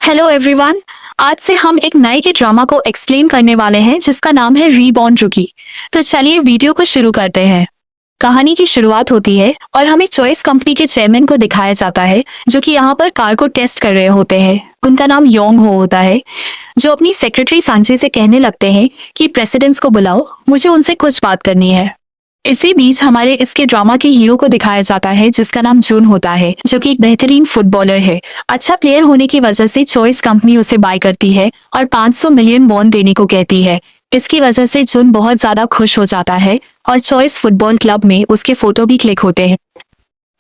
Hello everyone. आज से हम एक नए के ड्रामा को एक्सप्लेन करने वाले हैं जिसका नाम है रीबॉर्न रुकी। तो चलिए वीडियो को शुरू करते हैं। कहानी की शुरुआत होती है और हमें चॉइस कंपनी के चेयरमैन को दिखाया जाता है जो कि यहाँ पर कार को टेस्ट कर रहे होते हैं। उनका नाम योंग हो होता है, जो अपनी सेक्रेटरी सांचे से कहने लगते हैं कि प्रेसिडेंट्स को बुलाओ, मुझे उनसे कुछ बात करनी है। इसी बीच हमारे इसके ड्रामा के हीरो को दिखाया जाता है जिसका नाम जून होता है, जो कि एक बेहतरीन फुटबॉलर है। अच्छा प्लेयर होने की वजह से चॉइस कंपनी उसे बाय करती है और 500 मिलियन वॉन देने को कहती है। इसकी वजह से जून बहुत ज्यादा खुश हो जाता है और चॉइस फुटबॉल क्लब में उसके फोटो भी क्लिक होते हैं।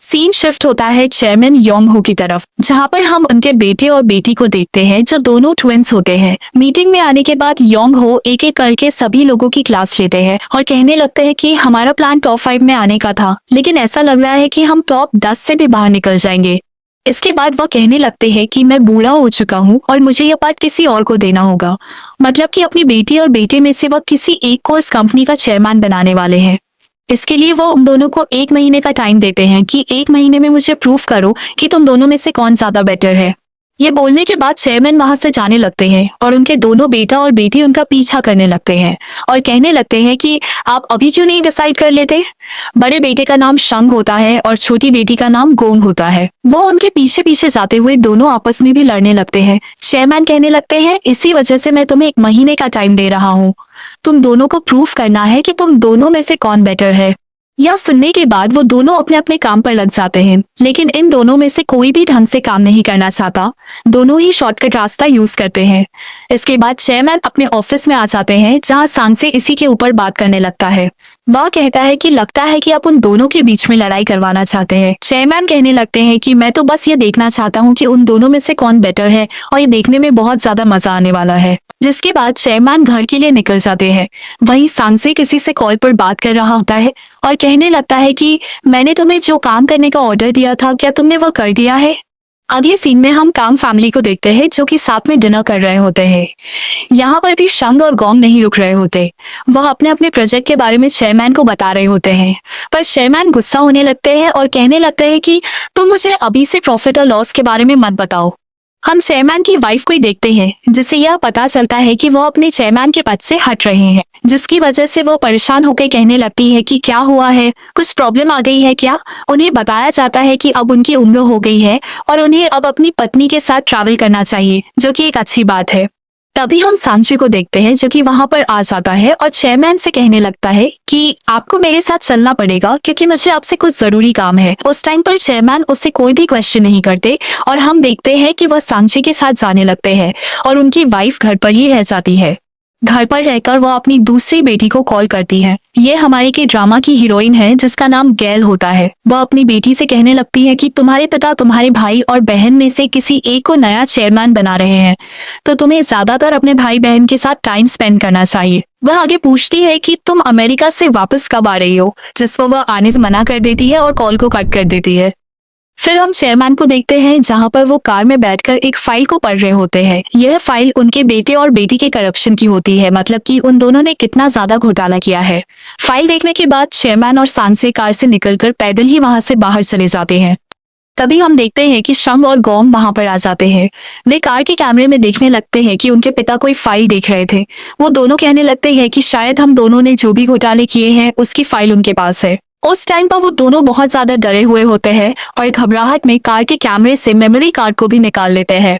सीन शिफ्ट होता है चेयरमैन योंग हो की तरफ, जहां पर हम उनके बेटे और बेटी को देखते हैं जो दोनों ट्विंस होते हैं। मीटिंग में आने के बाद योंग हो एक एक करके सभी लोगों की क्लास लेते हैं और कहने लगते हैं कि हमारा प्लान टॉप 5 में आने का था, लेकिन ऐसा लग रहा है कि हम टॉप 10 से भी बाहर निकल जाएंगे। इसके बाद वह कहने लगते हैं कि मैं बूढ़ा हो चुका हूँ और मुझे यह पार्ट किसी और को देना होगा। मतलब कि अपनी बेटी और बेटे में से वह किसी एक को इस कंपनी का चेयरमैन बनाने वाले हैं। इसके लिए वो उन दोनों को 1 महीने का टाइम देते हैं कि 1 महीने में मुझे प्रूफ करो कि तुम दोनों में से कौन ज्यादा बेटर है। ये बोलने के बाद चेयरमैन वहां से जाने लगते हैं और उनके दोनों बेटा और बेटी उनका पीछा करने लगते हैं और कहने लगते हैं कि आप अभी क्यों नहीं डिसाइड कर लेते। बड़े बेटे का नाम शंग होता है और छोटी बेटी का नाम गोंग होता है। वो उनके पीछे पीछे जाते हुए दोनों आपस में भी लड़ने लगते हैं। चेयरमैन कहने लगते हैं, इसी वजह से मैं तुम्हें 1 महीने का टाइम दे रहा हूँ, तुम दोनों को प्रूफ करना है कि तुम दोनों में से कौन बेटर है। यह सुनने के बाद वो दोनों अपने अपने काम पर लग जाते हैं, लेकिन इन दोनों में से कोई भी ढंग से काम नहीं करना चाहता। दोनों ही शॉर्टकट रास्ता यूज करते हैं। इसके बाद चेयरमैन अपने ऑफिस में आ जाते हैं जहां सांसे इसी के ऊपर बात करने लगता है। वह कहता है कि लगता है कि आप उन दोनों के बीच में लड़ाई करवाना चाहते हैं। चेयरमैन कहने लगते हैं कि मैं तो बस ये देखना चाहता हूँ कि उन दोनों में से कौन बेटर है और ये देखने में बहुत ज्यादा मजा आने वाला है। जिसके बाद चेयरमैन घर के लिए निकल जाते हैं। वहीं सांसे किसी से कॉल पर बात कर रहा होता है और कहने लगता है कि मैंने तुम्हें जो काम करने का ऑर्डर दिया था, क्या तुमने वो कर दिया है। अगले सीन में हम कांग फैमिली को देखते हैं जो कि साथ में डिनर कर रहे होते हैं। यहाँ पर भी शंग और गोंग नहीं रुक रहे होते। वह अपने अपने प्रोजेक्ट के बारे में चेयरमैन को बता रहे होते हैं, पर चेयरमैन गुस्सा होने लगते हैं और कहने लगते हैं कि तुम मुझे अभी से प्रॉफिट और लॉस के बारे में मत बताओ। हम चेयरमैन की वाइफ को ही देखते हैं जिससे यह पता चलता है कि वह अपने चेयरमैन के पद से हट रहे हैं, जिसकी वजह से वो परेशान होकर कहने लगती है कि क्या हुआ है, कुछ प्रॉब्लम आ गई है क्या। उन्हें बताया जाता है कि अब उनकी उम्र हो गई है और उन्हें अब अपनी पत्नी के साथ ट्रैवल करना चाहिए, जो कि एक अच्छी बात है। तभी हम सांची को देखते हैं जो कि वहां पर आ जाता है और चेयरमैन से कहने लगता है कि आपको मेरे साथ चलना पड़ेगा क्योंकि मुझे आपसे कुछ जरूरी काम है। उस टाइम पर चेयरमैन उससे कोई भी क्वेश्चन नहीं करते और हम देखते हैं कि वह सांची के साथ जाने लगते हैं और उनकी वाइफ घर पर ही रह जाती है। घर पर रहकर वह अपनी दूसरी बेटी को कॉल करती है। ये हमारे के ड्रामा की हीरोइन है जिसका नाम गैल होता है। वह अपनी बेटी से कहने लगती है कि तुम्हारे पिता तुम्हारे भाई और बहन में से किसी एक को नया चेयरमैन बना रहे हैं, तो तुम्हें ज्यादातर अपने भाई बहन के साथ टाइम स्पेंड करना चाहिए। वह आगे पूछती है कि तुम अमेरिका से वापस कब आ रही हो, जिस पर वह आने से मना कर देती है और कॉल को कट कर देती है। फिर हम चेयरमैन को देखते हैं जहां पर वो कार में बैठकर एक फाइल को पढ़ रहे होते हैं। यह फाइल उनके बेटे और बेटी के करप्शन की होती है, मतलब कि उन दोनों ने कितना ज्यादा घोटाला किया है। फाइल देखने के बाद चेयरमैन और सांसे कार से निकलकर पैदल ही वहां से बाहर चले जाते हैं। तभी हम देखते हैं कि शंग और गोंग वहां पर आ जाते हैं। वे कार के कैमरे में देखने लगते हैं कि उनके पिता कोई फाइल देख रहे थे। वो दोनों कहने लगते हैं कि शायद हम दोनों ने जो भी घोटाले किए हैं उसकी फाइल उनके पास है। उस टाइम पर वो दोनों बहुत ज्यादा डरे हुए होते हैं और घबराहट में कार के कैमरे से मेमोरी कार्ड को भी निकाल लेते हैं।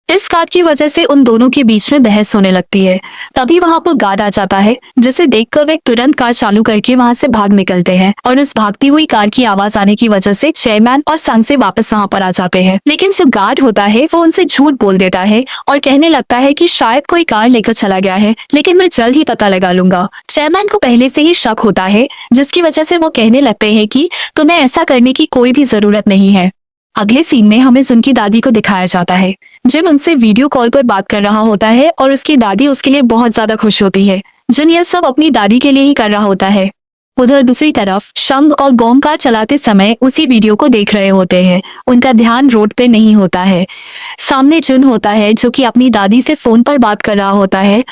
इस कार्ड की वजह से उन दोनों के बीच में बहस होने लगती है। तभी वहां पर गार्ड आ जाता है, जिसे देखकर वे तुरंत कार चालू करके वहां से भाग निकलते हैं और उस भागती हुई कार की आवाज आने की वजह से चेयरमैन और सांसे वापस वहां पर आ जाते हैं। लेकिन जो गार्ड होता है वो उनसे झूठ बोल देता है और कहने लगता है कि शायद कोई कार लेकर चला गया है, लेकिन मैं जल्द ही पता लगा लूंगा। चेयरमैन को पहले से ही शक होता है, जिसकी वजह से वो कहने लगते हैं कि तुम्हें ऐसा करने की कोई भी जरूरत नहीं है। अगले सीन में हमें उनकी दादी को दिखाया जाता है। जिन उनसे वीडियो कॉल पर बात कर रहा होता है और उसकी दादी उसके लिए बहुत ज्यादा खुश होती है। जिन यह सब अपनी दादी के लिए ही कर रहा होता है। उधर दूसरी तरफ शंग और गोंग कार चलाते समय उसी वीडियो को देख रहे होते हैं। उनका ध्यान रोड पे नहीं होता है। सामने जुन होता है जो कि अपनी दादी से फोन पर बात कर रहा होता है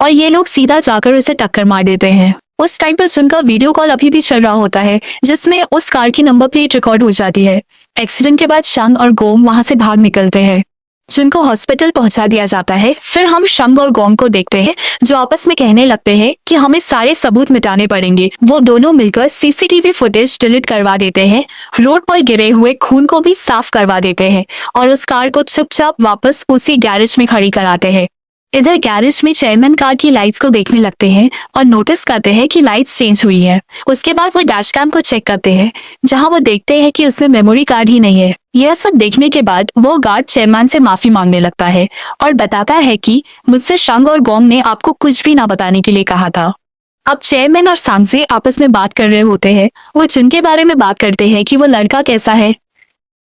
और ये लोग सीधा जाकर उसे टक्कर मार देते हैं। उस टाइम पर जुन का वीडियो कॉल अभी भी चल रहा होता है, जिसमें उस कार की नंबर प्लेट रिकॉर्ड हो जाती है। एक्सीडेंट के बाद शंग और गोंग वहां से भाग निकलते हैं। जिनको हॉस्पिटल पहुंचा दिया जाता है। फिर हम शंग और गोंग को देखते हैं जो आपस में कहने लगते हैं कि हमें सारे सबूत मिटाने पड़ेंगे। वो दोनों मिलकर सीसीटीवी फुटेज डिलीट करवा देते हैं, रोड पर गिरे हुए खून को भी साफ करवा देते हैं और उस कार को चुपचाप वापस उसी गैरेज में खड़ी कराते हैं। इधर गैरेज में चेयरमैन कार की लाइट्स को देखने लगते हैं और नोटिस करते हैं कि लाइट्स चेंज हुई है। उसके बाद वो डैश कैम को चेक करते हैं जहां वो देखते हैं कि उसमें मेमोरी कार्ड ही नहीं है। यह सब देखने के बाद वो गार्ड चेयरमैन से माफी मांगने लगता है और बताता है कि मुझसे शंग और गोंग ने आपको कुछ भी ना बताने के लिए कहा था। अब चेयरमैन और सांगजे आपस में बात कर रहे होते हैं। वो जिनके बारे में बात करते हैं कि वो लड़का कैसा है।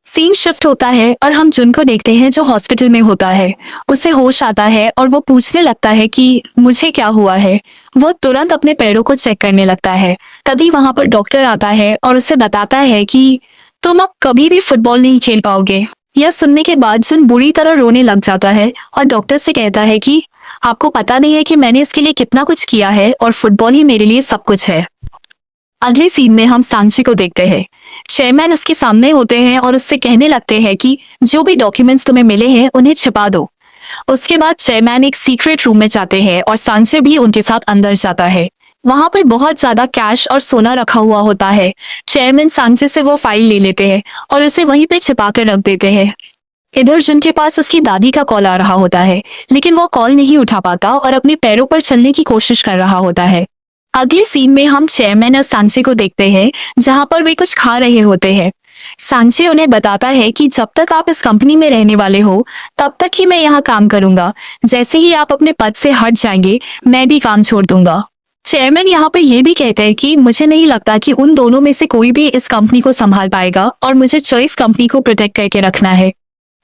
सीन शिफ्ट होता है और हम जुन को देखते हैं जो हॉस्पिटल में होता है। उसे होश आता है और वो पूछने लगता है कि मुझे क्या हुआ है। वो तुरंत अपने पैरों को चेक करने लगता है। तभी वहां पर डॉक्टर आता है और उसे बताता है कि तुम अब कभी भी फुटबॉल नहीं खेल पाओगे। यह सुनने के बाद जुन बुरी तरह रोने लग जाता है और डॉक्टर से कहता है कि आपको पता नहीं है कि मैंने इसके लिए कितना कुछ किया है और फुटबॉल ही मेरे लिए सब कुछ है। अगले सीन में हम सांची को देखते हैं। चेयरमैन उसके सामने होते हैं और उससे कहने लगते हैं कि जो भी डॉक्यूमेंट्स तुम्हें मिले हैं उन्हें छिपा दो। उसके बाद चेयरमैन एक सीक्रेट रूम में जाते हैं और सांचे भी उनके साथ अंदर जाता है। वहां पर बहुत ज्यादा कैश और सोना रखा हुआ होता है। चेयरमैन सांचे से वो फाइल ले लेते हैं और उसे वहीं पे छिपा कर रख देते हैं। इधर जिनके पास उसकी दादी का कॉल आ रहा होता है, लेकिन वो कॉल नहीं उठा पाता और अपने पैरों पर चलने की कोशिश कर रहा होता है। अगले सीन में हम चेयरमैन और सांचे को देखते हैं जहां पर वे कुछ खा रहे होते हैं। सांचे उन्हें बताता है कि जब तक आप इस कंपनी में रहने वाले हो तब तक ही मैं यहाँ काम करूंगा। जैसे ही आप अपने पद से हट जाएंगे मैं भी काम छोड़ दूंगा। चेयरमैन यहाँ पे ये भी कहते हैं कि मुझे नहीं लगता कि उन दोनों में से कोई भी इस कंपनी को संभाल पाएगा और मुझे चॉइस कंपनी को प्रोटेक्ट करके रखना है।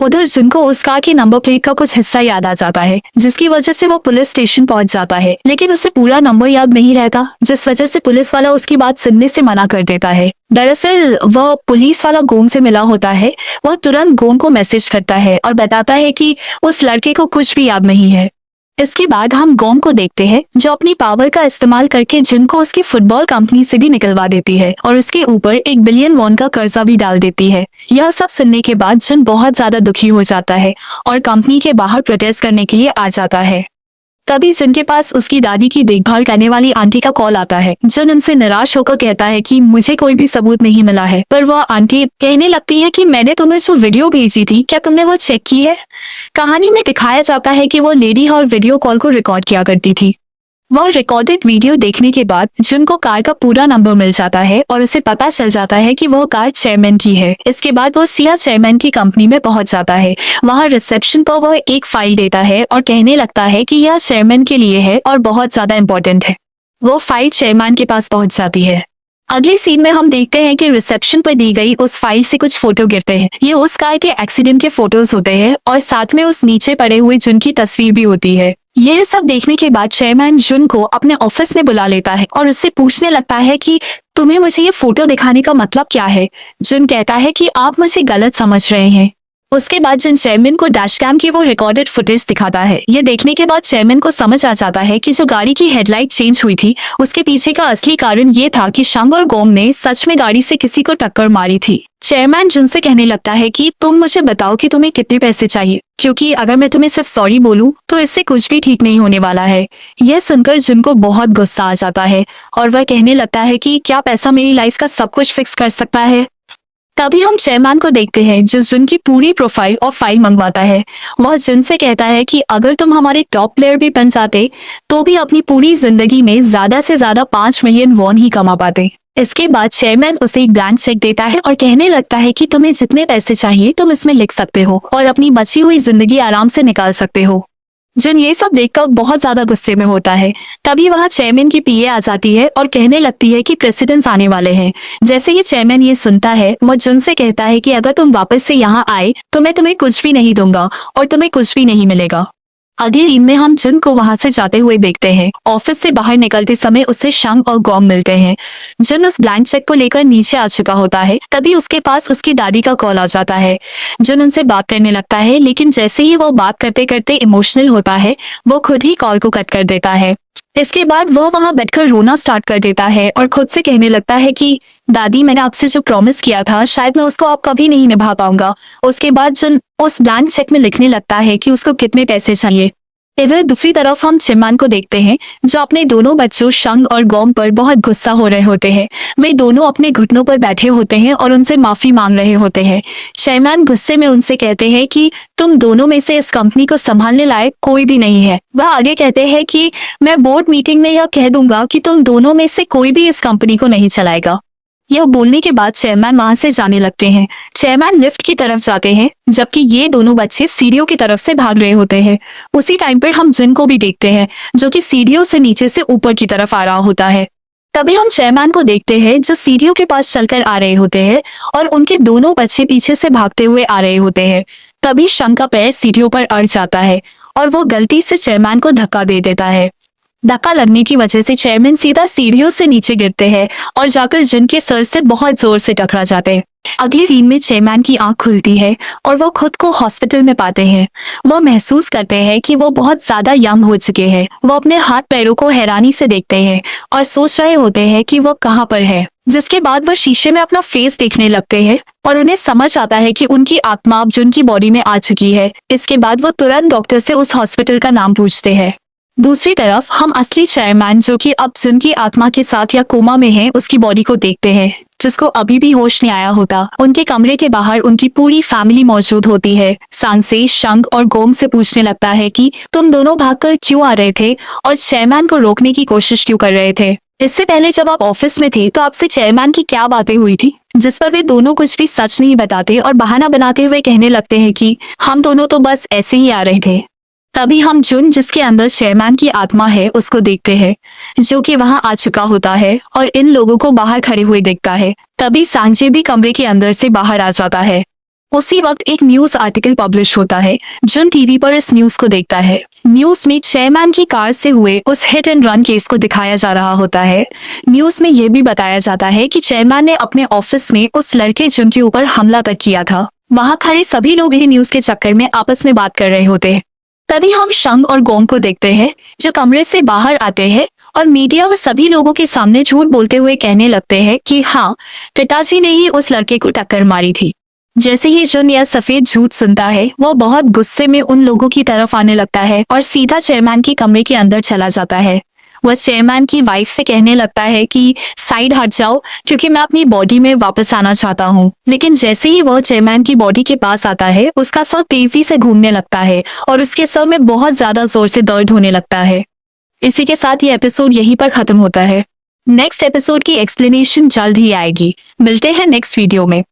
उधर जिनको उस कार की नंबर प्लेट का कुछ हिस्सा याद आ जाता है जिसकी वजह से वो पुलिस स्टेशन पहुंच जाता है, लेकिन उसे पूरा नंबर याद नहीं रहता जिस वजह से पुलिस वाला उसकी बात सुनने से मना कर देता है। दरअसल वह पुलिस वाला गोंग से मिला होता है। वह तुरंत गोंग को मैसेज करता है और बताता है कि उस लड़के को कुछ भी याद नहीं है। इसके बाद हम गोंग को देखते हैं जो अपनी पावर का इस्तेमाल करके जिनको उसकी फुटबॉल कंपनी से भी निकलवा देती है और उसके ऊपर 1 बिलियन वॉन का कर्जा भी डाल देती है। यह सब सुनने के बाद जिन बहुत ज्यादा दुखी हो जाता है और कंपनी के बाहर प्रोटेस्ट करने के लिए आ जाता है। तभी जिनके पास उसकी दादी की देखभाल करने वाली आंटी का कॉल आता है। जिन उनसे निराश होकर कहता है कि मुझे कोई भी सबूत नहीं मिला है, पर वह आंटी कहने लगती है कि मैंने तुम्हें जो वीडियो भेजी थी क्या तुमने वो चेक की है। कहानी में दिखाया जाता है कि वो लेडी और वीडियो कॉल को रिकॉर्ड किया करती थी। वह रिकॉर्डेड वीडियो देखने के बाद जिन को कार का पूरा नंबर मिल जाता है और उसे पता चल जाता है कि वह कार चेयरमैन की है। इसके बाद वो सीधा चेयरमैन की कंपनी में पहुंच जाता है। वहां रिसेप्शन पर वह एक फाइल देता है और कहने लगता है कि यह चेयरमैन के लिए है और बहुत ज्यादा इम्पोर्टेंट है। वो फाइल चेयरमैन के पास पहुंच जाती है। अगले सीन में हम देखते हैं कि रिसेप्शन पर दी गई उस फाइल से कुछ फोटो गिरते हैं। ये उस कार के एक्सीडेंट के फोटोज होते हैं और साथ में उस नीचे पड़े हुए जुन की तस्वीर भी होती है। यह सब देखने के बाद चेयरमैन जुन को अपने ऑफिस में बुला लेता है और उससे पूछने लगता है कि तुम्हें मुझे ये फोटो दिखाने का मतलब क्या है। जुन कहता है कि आप मुझे गलत समझ रहे हैं। उसके बाद जिन चेयरमैन को डैश कैम की वो रिकॉर्डेड फुटेज दिखाता है। ये देखने के बाद चेयरमैन को समझ आ जाता है कि जो गाड़ी की हेडलाइट चेंज हुई थी उसके पीछे का असली कारण ये था कि शंग और गोंग ने सच में गाड़ी से किसी को टक्कर मारी थी। चेयरमैन जिन से कहने लगता है कि तुम मुझे बताओ कि तुम्हें कितने पैसे चाहिए, क्योंकि अगर मैं तुम्हें सिर्फ सॉरी बोलूं तो इससे कुछ भी ठीक नहीं होने वाला है। यह सुनकर जिन को बहुत गुस्सा आ जाता है और वह कहने लगता है कि क्या पैसा मेरी लाइफ का सब कुछ फिक्स कर सकता है। तभी हम चेयरमैन को देखते हैं जो जिन की पूरी प्रोफाइल और फाइल मंगवाता है। वह जिन से कहता है कि अगर तुम हमारे टॉप प्लेयर भी बन जाते तो भी अपनी पूरी जिंदगी में ज्यादा से ज्यादा 5 मिलियन वॉन ही कमा पाते। इसके बाद चेयरमैन उसे एक ब्लैंक चेक देता है और कहने लगता है कि तुम्हें जितने पैसे चाहिए तुम इसमें लिख सकते हो और अपनी बची हुई जिंदगी आराम से निकाल सकते हो। जिन ये सब देखकर बहुत ज्यादा गुस्से में होता है। तभी वहां चेयरमैन की पीए आ जाती है और कहने लगती है कि प्रेसिडेंट्स आने वाले हैं। जैसे ही चेयरमैन ये सुनता है वो जिन से कहता है कि अगर तुम वापस से यहाँ आए तो मैं तुम्हें कुछ भी नहीं दूंगा और तुम्हें कुछ भी नहीं मिलेगा। अगले दिन में हम जिन को वहां से जाते हुए देखते हैं। ऑफिस से बाहर निकलते समय उससे शंग और गोंग मिलते हैं। जिन उस ब्लैंक चेक को लेकर नीचे आ चुका होता है। तभी उसके पास उसकी दादी का कॉल आ जाता है। जिन उनसे बात करने लगता है, लेकिन जैसे ही वो बात करते करते इमोशनल होता है वो खुद ही कॉल को कट कर देता है। इसके बाद वह वहां बैठकर रोना स्टार्ट कर देता है और खुद से कहने लगता है कि दादी, मैंने आपसे जो प्रॉमिस किया था शायद मैं उसको अब कभी नहीं निभा पाऊंगा। उसके बाद जन उस ब्लैंक चेक में लिखने लगता है कि उसको कितने पैसे चाहिए। इधर दूसरी तरफ हम चिम्मान को देखते हैं जो अपने दोनों बच्चों शंग और गोम पर बहुत गुस्सा हो रहे होते हैं। वे दोनों अपने घुटनों पर बैठे होते हैं और उनसे माफी मांग रहे होते हैं। चेयरमैन गुस्से में उनसे कहते हैं कि तुम दोनों में से इस कंपनी को संभालने लायक कोई भी नहीं है। वह आगे कहते हैं कि मैं बोर्ड मीटिंग में यह कह दूंगा कि तुम दोनों में से कोई भी इस कंपनी को नहीं चलाएगा। यह बोलने के बाद चेयरमैन वहां से जाने लगते हैं। चेयरमैन लिफ्ट की तरफ जाते हैं जबकि ये दोनों बच्चे सीढ़ियों की तरफ से भाग रहे होते हैं। उसी टाइम पर हम जिन को भी देखते हैं जो कि सीढ़ियों से नीचे से ऊपर की तरफ आ रहा होता है। तभी हम चेयरमैन को देखते हैं जो सीढ़ियों के पास चलकर आ रहे होते हैं और उनके दोनों बच्चे पीछे से भागते हुए आ रहे होते हैं। तभी शंग का पैर सीढ़ियों पर अड़ जाता है और वो गलती से चेयरमैन को धक्का दे देता है। धक्का लगने की वजह से चेयरमैन सीधा सीढ़ियों से नीचे गिरते हैं और जाकर जिन के सर से बहुत जोर से टकरा जाते हैं। अगली सीन में चेयरमैन की आंख खुलती है और वो खुद को हॉस्पिटल में पाते हैं। वो महसूस करते हैं कि वो बहुत ज्यादा यंग हो चुके हैं। वो अपने हाथ पैरों को हैरानी से देखते हैं और सोच रहे होते हैं कि वो कहाँ पर है। जिसके बाद वो शीशे में अपना फेस देखने लगते हैं और उन्हें समझ आता है कि उनकी आत्मा अब जुन की बॉडी में आ चुकी है। इसके बाद वो तुरंत डॉक्टर से उस हॉस्पिटल का नाम पूछते हैं। दूसरी तरफ हम असली चेयरमैन जो कि अब जुन की आत्मा के साथ या कोमा में है उसकी बॉडी को देखते हैं जिसको अभी भी होश नहीं आया होता। उनके कमरे के बाहर उनकी पूरी फैमिली मौजूद होती है। सांग से शंग और गोम से पूछने लगता है कि तुम दोनों भागकर क्यों आ रहे थे और चेयरमैन को रोकने की कोशिश क्यों कर रहे थे। इससे पहले जब आप ऑफिस में थे तो आपसे चेयरमैन की क्या बातें हुई थी, जिस पर वे दोनों कुछ भी सच नहीं बताते और बहाना बनाते हुए कहने लगते हैं कि हम दोनों तो बस ऐसे ही आ रहे थे। तभी हम जुन जिसके अंदर चेयरमैन की आत्मा है उसको देखते हैं जो कि वहां आ चुका होता है और इन लोगों को बाहर खड़े हुए देखता है। तभी सांजे भी कमरे के अंदर से बाहर आ जाता है। उसी वक्त एक न्यूज आर्टिकल पब्लिश होता है। जुन टीवी पर इस न्यूज को देखता है। न्यूज में चेयरमैन की कार से हुए उस हिट एंड रन केस को दिखाया जा रहा होता है। न्यूज में यह भी बताया जाता है कि चेयरमैन ने अपने ऑफिस में उस लड़के जुन के ऊपर हमला तक किया था। वहां खड़े सभी लोग इस न्यूज के चक्कर में आपस में बात कर रहे होते हैं। तभी हम शंग और गोंग को देखते हैं जो कमरे से बाहर आते हैं और मीडिया व सभी लोगों के सामने झूठ बोलते हुए कहने लगते हैं कि हाँ, पिताजी ने ही उस लड़के को टक्कर मारी थी। जैसे ही जुन यह सफेद झूठ सुनता है वो बहुत गुस्से में उन लोगों की तरफ आने लगता है और सीधा चेयरमैन के कमरे के अंदर चला जाता है। वह चेयरमैन की वाइफ से कहने लगता है कि साइड हट जाओ क्योंकि मैं अपनी बॉडी में वापस आना चाहता हूँ। लेकिन जैसे ही वह चेयरमैन की बॉडी के पास आता है उसका सर तेजी से घूमने लगता है और उसके सर में बहुत ज्यादा जोर से दर्द होने लगता है। इसी के साथ ये एपिसोड यहीं पर खत्म होता है। नेक्स्ट एपिसोड की एक्सप्लेनेशन जल्द ही आएगी। मिलते हैं नेक्स्ट वीडियो में।